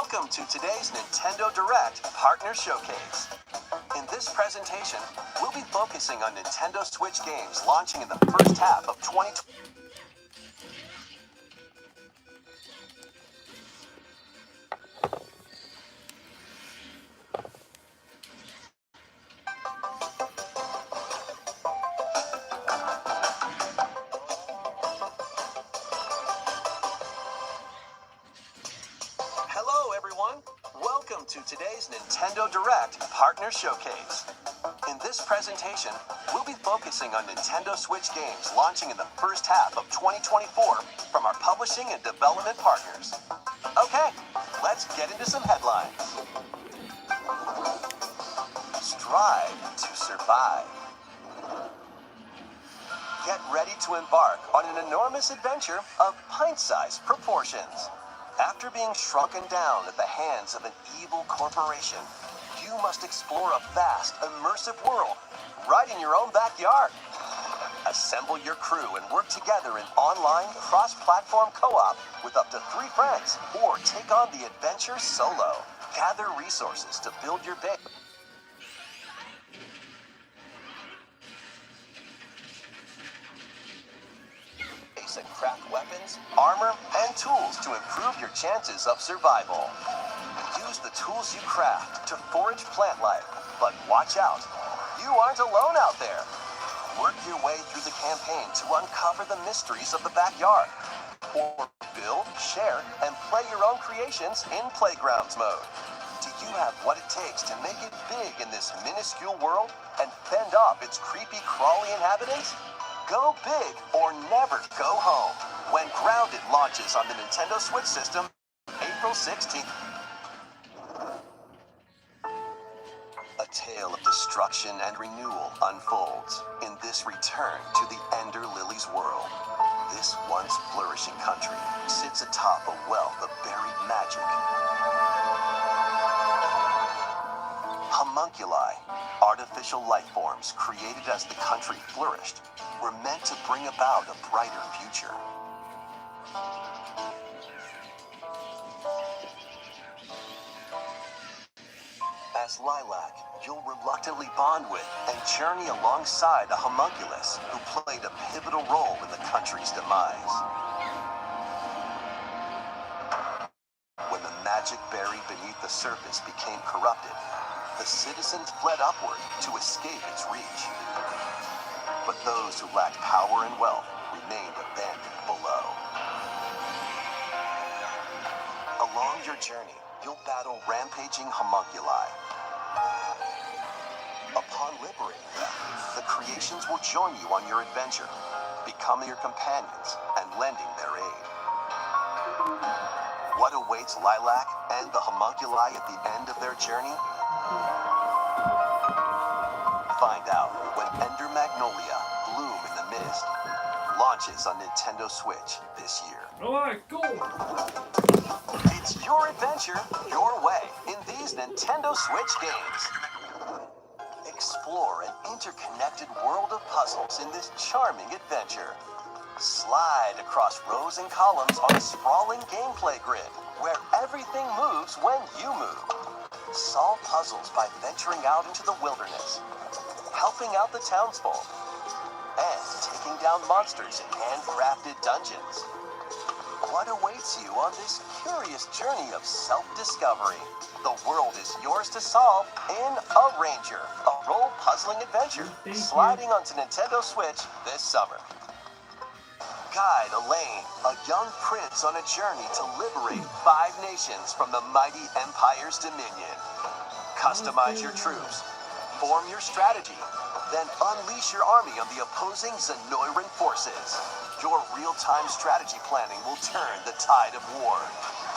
Welcome to today's Nintendo Direct Partner Showcase. In this presentation, we'll be focusing on Nintendo Switch games launching in the first half of 2020. Hello everyone, welcome to today's Nintendo Direct Partner Showcase. In this presentation, we'll be focusing on Nintendo Switch games launching in the first half of 2024 from our publishing and development partners. Okay, let's get into some headlines. Strive to survive. Get ready to embark on an enormous adventure of pint-sized proportions. After being shrunken down at the hands of an evil corporation, you must explore a vast, immersive world right in your own backyard. Assemble your crew and work together in online, cross-platform co-op with up to 3 friends, or take on the adventure solo. Gather resources to build your base and craft weapons, armor, and tools to improve your chances of survival. Use the tools you craft to forage plant life, but watch out, you aren't alone out there. Work your way through the campaign to uncover the mysteries of the backyard, or build, share, and play your own creations in Playgrounds mode. Do you have what it takes to make it big in this minuscule world and fend off its creepy, crawly inhabitants? Go big or never go home when Grounded launches on the Nintendo Switch system April 16th. A tale of destruction and renewal unfolds in this return to the Ender Lily's world. This once flourishing country sits atop a wealth of buried magic. Homunculi, artificial life forms created as the country flourished, were meant to bring about a brighter future. As Lilac, you'll reluctantly bond with and journey alongside a homunculus who played a pivotal role in the country's demise. When the magic buried beneath the surface became corrupted, the citizens fled upward to escape its reach. But those who lacked power and wealth remained abandoned below. Along your journey, you'll battle rampaging homunculi. Upon liberating them, the creations will join you on your adventure, becoming your companions and lending their aid. What awaits Lilac and the homunculi at the end of their journey? Find out when Ender Magnolia, Bloom in the Mist, launches on Nintendo Switch this year. Alright, cool. It's your adventure, your way, in these Nintendo Switch games. Explore an interconnected world of puzzles in this charming adventure. Slide across rows and columns on a sprawling gameplay grid, where everything moves when you move. Solve puzzles by venturing out into the wilderness, helping out the townsfolk, and taking down monsters in handcrafted dungeons. What awaits you on this curious journey of self-discovery? The world is yours to solve in A Ranger, a role-puzzling adventure, sliding onto Nintendo Switch this summer. Guide Elaine, a young prince on a journey to liberate 5 nations from the mighty Empire's dominion. Customize your troops, form your strategy, then unleash your army on the opposing Zenoiran forces. Your real-time strategy planning will turn the tide of war.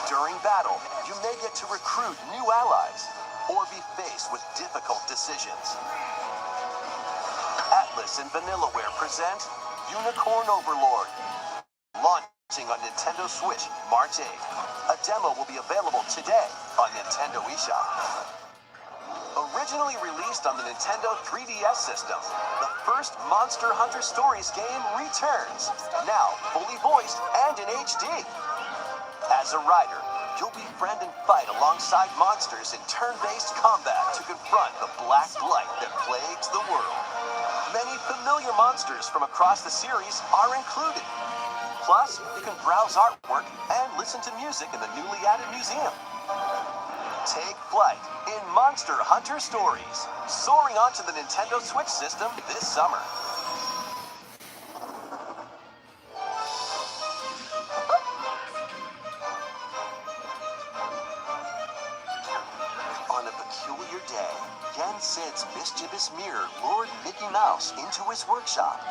During battle, you may get to recruit new allies, or be faced with difficult decisions. Atlas and Vanillaware present Unicorn Overlord, launching on Nintendo Switch March 8th. A demo will be available today on Nintendo eShop. Originally released on the Nintendo 3DS system, the first Monster Hunter Stories game returns, now fully voiced and in HD. As a rider, You'll befriend and fight alongside monsters in turn-based combat to confront the black blight that plagues the world. Many familiar monsters from across the series are included. Plus, you can browse artwork and listen to music in the newly added museum. Take flight in Monster Hunter Stories, soaring onto the Nintendo Switch system this summer. On a peculiar day, Yen Sid's mischievous mirror lured Mickey Mouse into his workshop.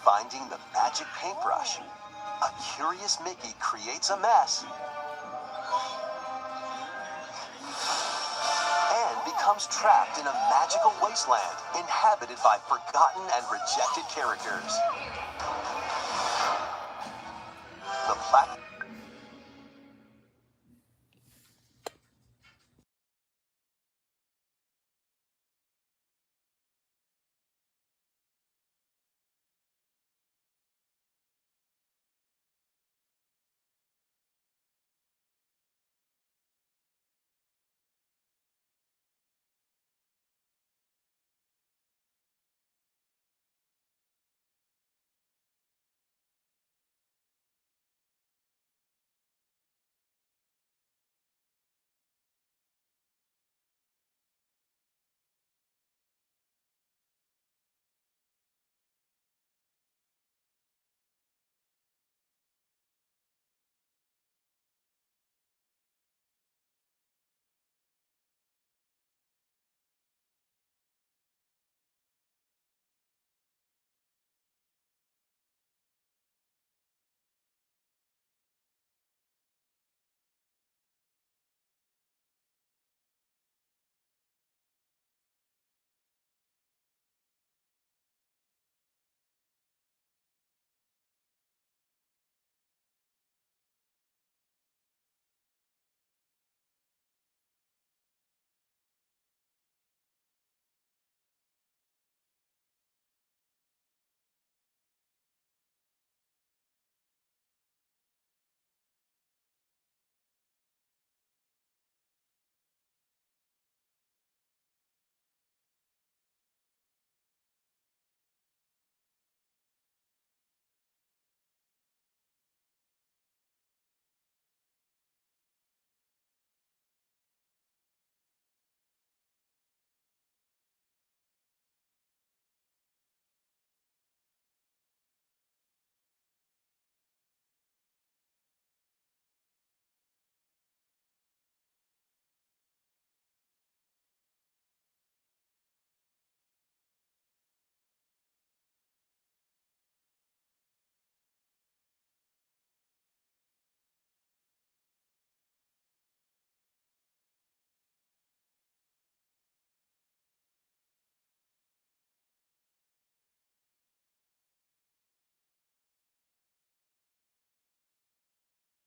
Finding the magic paintbrush, a curious Mickey creates a mess and becomes trapped in a magical wasteland inhabited by forgotten and rejected characters. The platform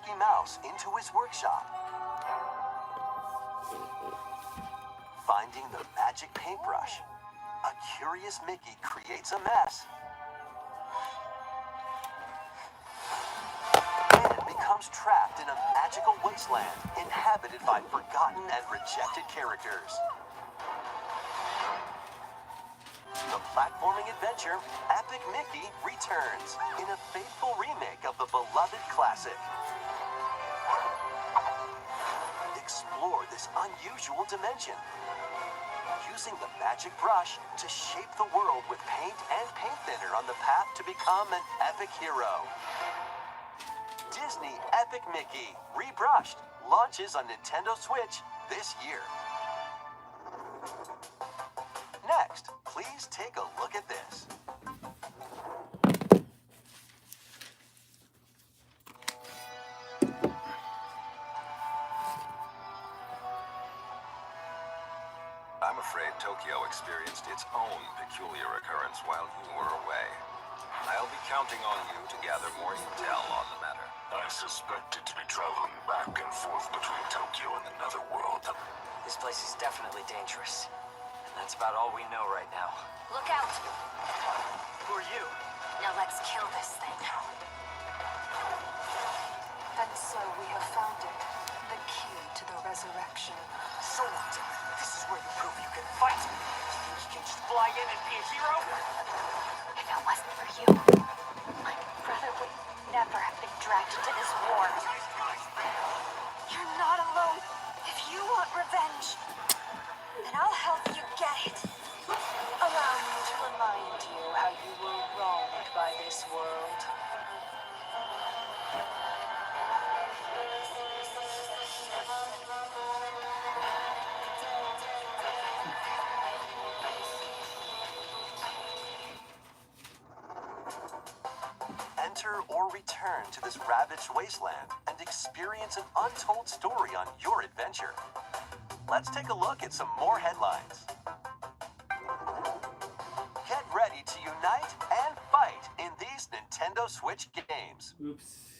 Mickey Mouse into his workshop. Finding the magic paintbrush, a curious Mickey creates a mess and becomes trapped in a magical wasteland inhabited by forgotten and rejected characters. The platforming adventure Epic Mickey returns in a faithful remake of the beloved classic. Explore this unusual dimension, using the magic brush to shape the world with paint and paint thinner on the path to become an epic hero. Disney Epic Mickey Rebrushed launches on Nintendo Switch this year. Next, please take a look at this. I'm afraid Tokyo experienced its own peculiar occurrence while you were away. I'll be counting on you to gather more intel on the matter. I suspect it to be traveling back and forth between Tokyo and the Netherworld. This place is definitely dangerous. And that's about all we know right now. Look out! Who are you? Now let's kill this thing. So we have found it. The key to the resurrection. So what? This is where you prove you can fight. You think you can just fly in and be a hero? If it wasn't for you, my brother would never have been dragged into this war. You're not alone. If you want revenge, then I'll help you get it. Allow me to remind you how you were wronged by this world. Enter or return to this ravaged wasteland and experience an untold story on your adventure. Let's take a look at some more headlines. Get ready to unite and fight in these Nintendo Switch games. Oops.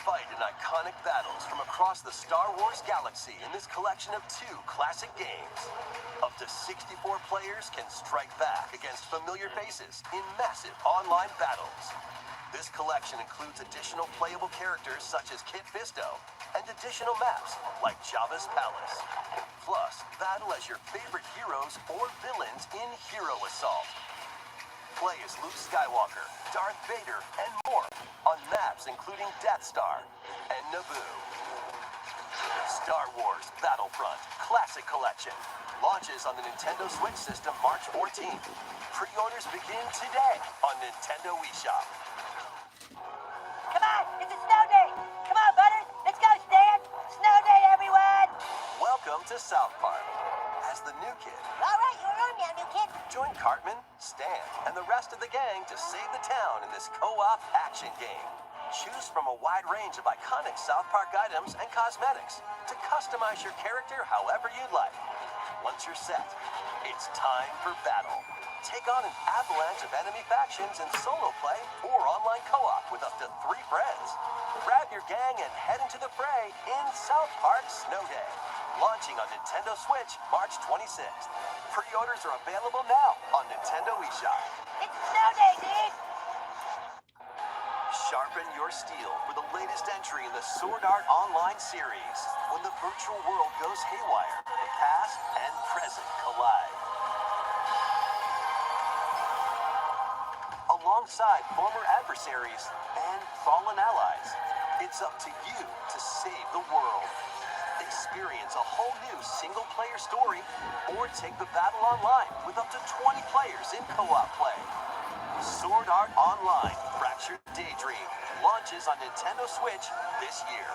Fight in iconic battles from across the Star Wars galaxy in this collection of 2 classic games. Up to 64 players can strike back against familiar faces in massive online battles. This collection includes additional playable characters such as Kit Fisto and additional maps like Jabba's Palace. Plus, battle as your favorite heroes or villains in Hero Assault. Play as Luke Skywalker, Darth Vader, and more on maps including Death Star and Naboo. Star Wars Battlefront Classic Collection launches on the Nintendo Switch system March 14th. Pre-orders begin today on Nintendo eShop. Come on, it's a snow day. Come on, Butters. Let's go, Stan. Snow day, everyone. Welcome to South Park. As the new kid, All right, you're on now, new kid. join Cartman, Stan, and the rest of the gang to save the town in this co-op action game. Choose from a wide range of iconic South Park items and cosmetics to customize your character however you'd like. Once you're set, it's time for battle. Take on an avalanche of enemy factions in solo play or online co-op with up to 3 friends. Grab your gang and head into the fray in South Park Snow Day. Launching on Nintendo Switch March 26th. Pre-orders are available now on Nintendo eShop. It's snow day, dude. Sharpen your steel for the latest entry in the Sword Art Online series. When the virtual world goes haywire, past and present collide. Alongside former adversaries and fallen allies, it's up to you to save the world. Experience a whole new single-player story or take the battle online with up to 20 players in co-op play. Sword Art Online Fractured Daydream launches on Nintendo Switch this year.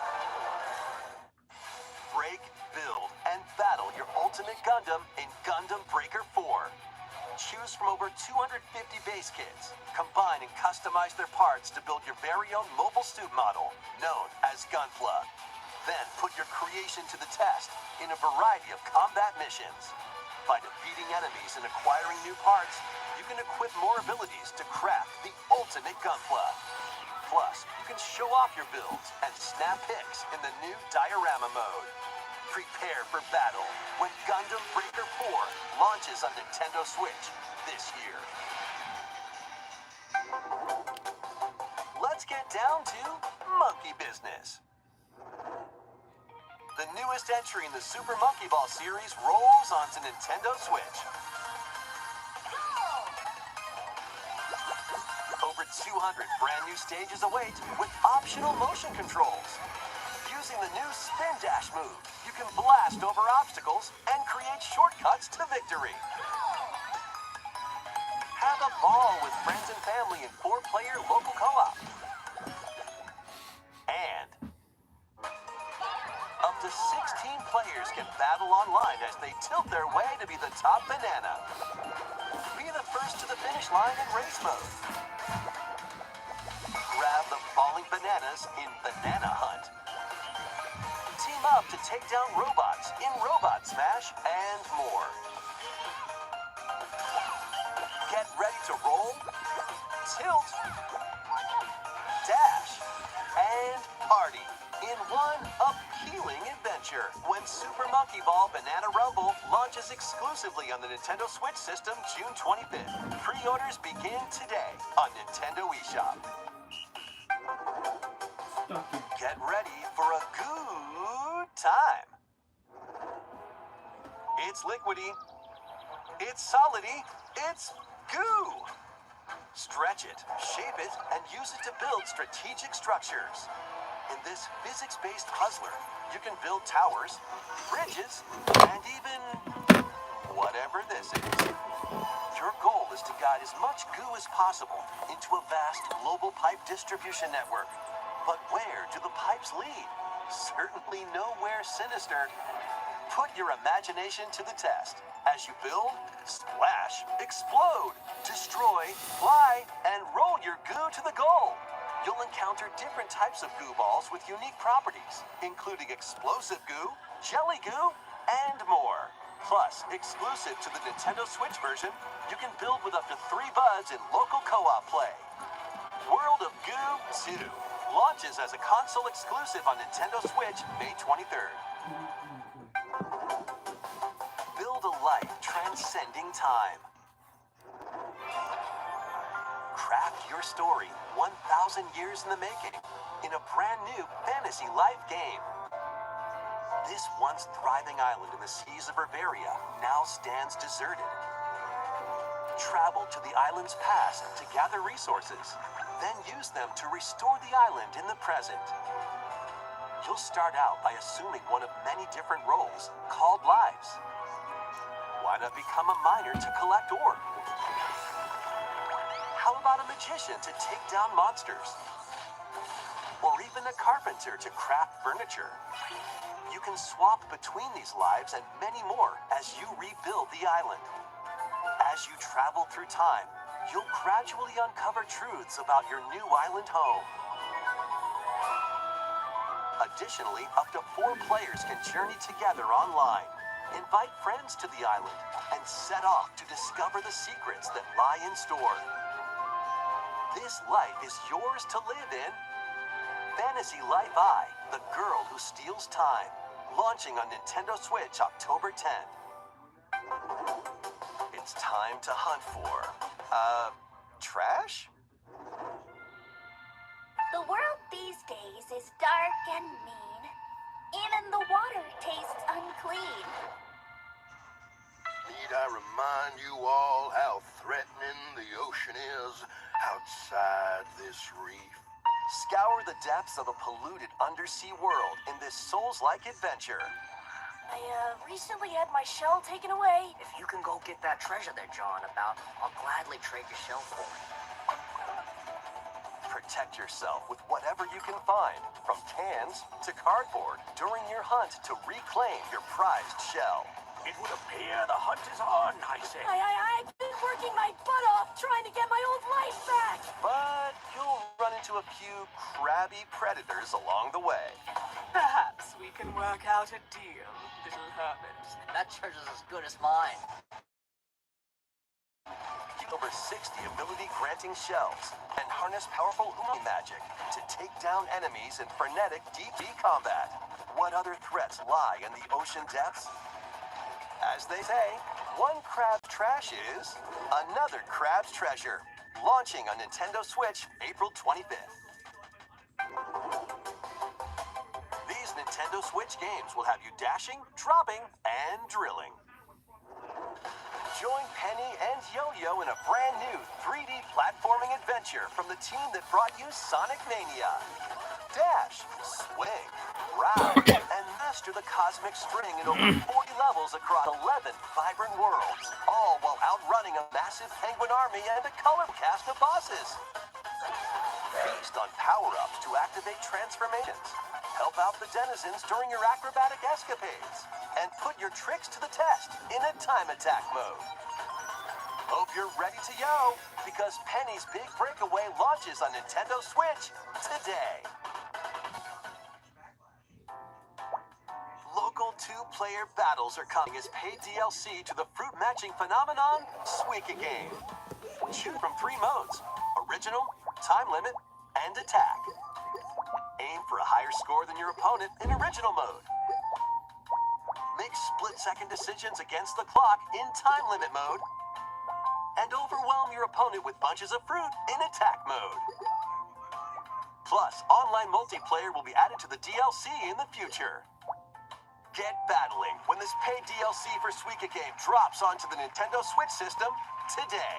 Break, build, and battle your ultimate Gundam in Gundam Breaker 4. Choose from over 250 base kits. Combine and customize their parts to build your very own mobile suit model, known as Gunpla. Then put your creation to the test in a variety of combat missions. By defeating enemies and acquiring new parts, you can equip more abilities to craft the ultimate Gunpla. Plus, you can show off your builds and snap pics in the new diorama mode. Prepare for battle when Gundam Breaker 4 launches on Nintendo Switch this year. Let's get down to monkey business. The newest entry in the Super Monkey Ball series rolls onto Nintendo Switch. Over 200 brand new stages await with optional motion controls. Using the new Spin Dash move, you can blast over obstacles and create shortcuts to victory. Have a ball with friends and family in 4-player local co-op. And up to 16 players can battle online as they tilt their way to be the top banana. Be the first to the finish line in race mode. Grab the falling bananas in Banana Hunt. Team up to take down robots in Robot Smash and more. Get ready to roll, tilt, dash, and party in one appealing adventure when Super Monkey Ball Banana Rumble launches exclusively on the Nintendo Switch system June 25th. Pre-orders begin today on Nintendo eShop. Get ready for a good time. It's liquidy. It's solidy. It's goo. Stretch it, shape it, and use it to build strategic structures. In this physics-based puzzler, you can build towers, bridges, and even whatever this is. Your goal is to guide as much goo as possible into a vast global pipe distribution network. But where do the pipes lead? Certainly nowhere sinister. Put your imagination to the test as you build, splash, explode, destroy, fly, and roll your goo to the goal. You'll encounter different types of goo balls with unique properties, including explosive goo, jelly goo, and more. Plus, exclusive to the Nintendo Switch version, you can build with up to 3 buds in local co-op play. World of Goo 2 launches as a console exclusive on Nintendo Switch May 23rd. Build a life transcending time. Craft your story 1,000 years in the making in a brand new fantasy life game. This once thriving island in the seas of Bavaria now stands deserted. Travel to the island's past to gather resources, then use them to restore the island in the present. You'll start out by assuming one of many different roles called lives. Why not become a miner to collect ore? How about a magician to take down monsters? Or even a carpenter to craft furniture? You can swap between these lives and many more as you rebuild the island. As you travel through time, you'll gradually uncover truths about your new island home. Additionally, up to 4 players can journey together online. Invite friends to the island and set off to discover the secrets that lie in store. This life is yours to live in. Fantasy Life I, the girl who steals time. Launching on Nintendo Switch October 10th. It's time to hunt for, trash? The world these days is dark and mean. Even the water tastes unclean. Need I remind you all how threatening the ocean is outside this reef? Scour the depths of a polluted undersea world in this Souls-like adventure. I recently had my shell taken away. If you can go get that treasure they're jawing about, I'll gladly trade your shell for it. Protect yourself with whatever you can find, from cans to cardboard, during your hunt to reclaim your prized shell. It would appear the hunt is on, I say. I've been working my butt off trying to get my old life back. But you'll run into a few crabby predators along the way. Perhaps we can work out a deal, little hermit. That treasure's as good as mine. Over 60 ability-granting shells and harness powerful Umi magic to take down enemies in frenetic DP combat. What other threats lie in the ocean depths? As they say, one crab's trash is another crab's treasure. Launching on Nintendo Switch April 25th. These Nintendo Switch games will have you dashing, dropping, and drilling. Join Penny and Yo-Yo in a brand new 3D platforming adventure from the team that brought you Sonic Mania. Dash, swing, ride, and master the cosmic string in over 40 levels across 11 vibrant worlds, all while outrunning a massive penguin army and a colorful cast of bosses. Feast on power-ups to activate transformations. Help out the denizens during your acrobatic escapades. And put your tricks to the test in a time attack mode. Hope you're ready to yo, because Penny's Big Breakaway launches on Nintendo Switch today. Local 2-player battles are coming as paid DLC to the fruit matching phenomenon, Suika Game. Choose from 3 modes: original, time limit, and attack. Aim for a higher score than your opponent in original mode. Make split-second decisions against the clock in time limit mode. And overwhelm your opponent with bunches of fruit in attack mode. Plus, online multiplayer will be added to the DLC in the future. Get battling when this paid DLC for Suika game drops onto the Nintendo Switch system today.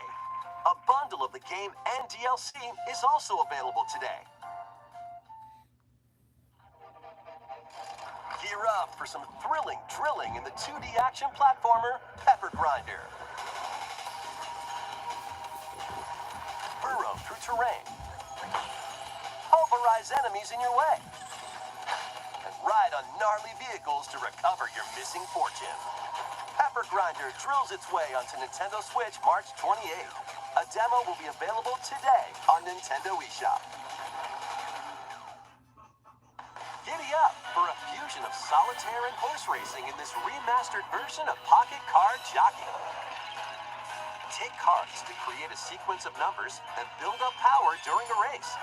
A bundle of the game and DLC is also available today. Gear up for some thrilling drilling in the 2D action platformer Pepper Grinder. Burrow through terrain. Pulverize enemies in your way. And ride on gnarly vehicles to recover your missing fortune. Pepper Grinder drills its way onto Nintendo Switch March 28th. A demo will be available today on Nintendo eShop. Giddy up for a fusion of solitaire and horse racing in this remastered version of Pocket Card Jockey. Take cards to create a sequence of numbers and build up power during a race.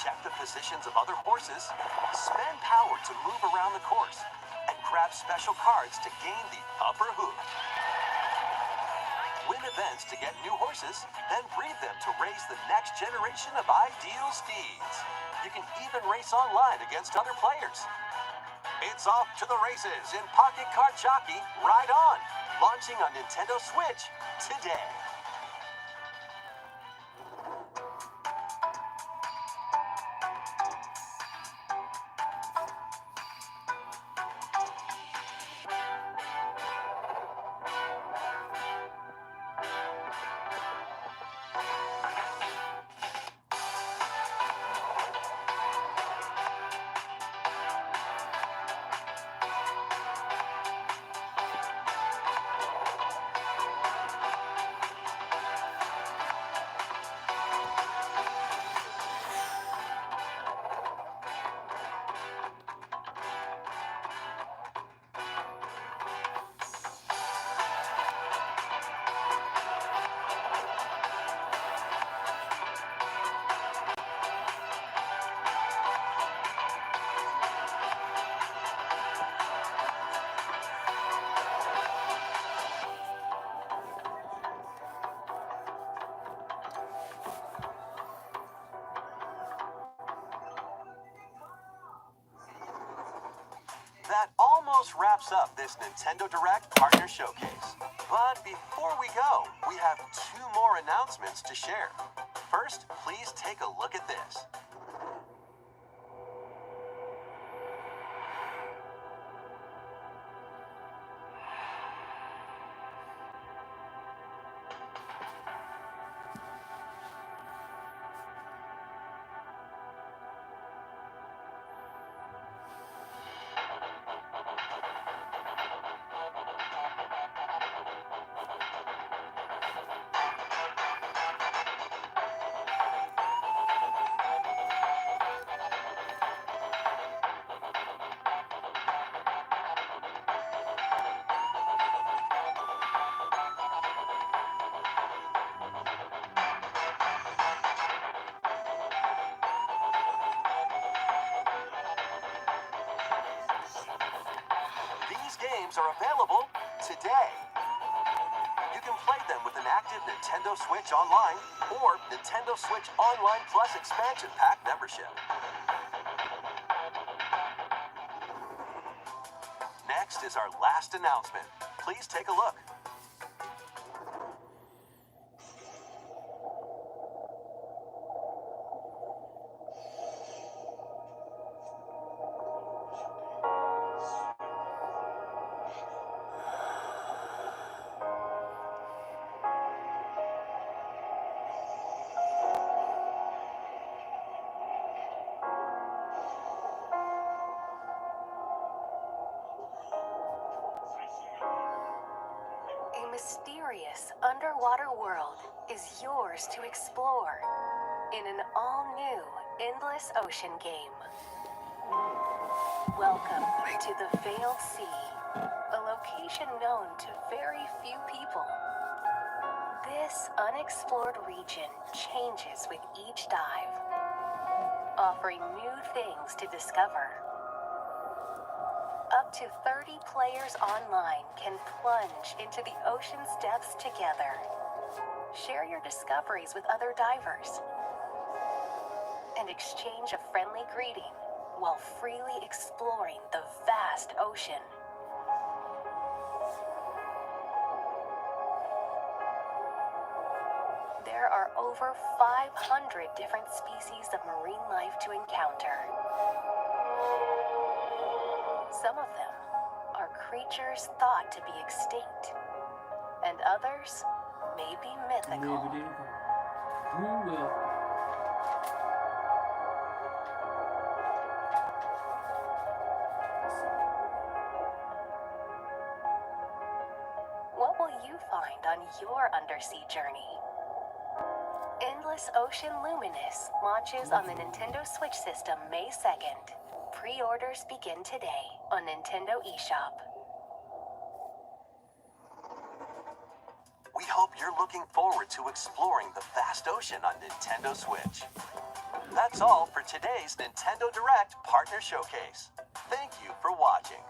Check the positions of other horses, spend power to move around the course, and grab special cards to gain the upper hoop. Win events to get new horses, then breed them to raise the next generation of ideal steeds. You can even race online against other players. It's off to the races in Pocket Card Jockey Ride On, launching on Nintendo Switch today. That almost wraps up this Nintendo Direct Partner Showcase. But before we go, we have 2 more announcements to share. First, please take a look at this. These games are available today. You can play them with an active Nintendo Switch Online or Nintendo Switch Online Plus Expansion Pack membership. Next is our last announcement. Please take a look. A mysterious underwater world is yours to explore in an all-new Endless Ocean game. Welcome to the Veiled Sea, a location known to very few people. This unexplored region changes with each dive, offering new things to discover. Up to 30 players online can plunge into the ocean's depths together. Share your discoveries with other divers. and exchange a friendly greeting while freely exploring the vast ocean. There are over 500 different species of marine life to encounter. Some of them are creatures thought to be extinct, and others may be mythical. Who will? What will you find on your undersea journey? Endless Ocean Luminous launches on the Nintendo Switch system May 2nd. Pre-orders begin today on Nintendo eShop. We hope you're looking forward to exploring the vast ocean on Nintendo Switch. That's all for today's Nintendo Direct Partner Showcase. Thank you for watching.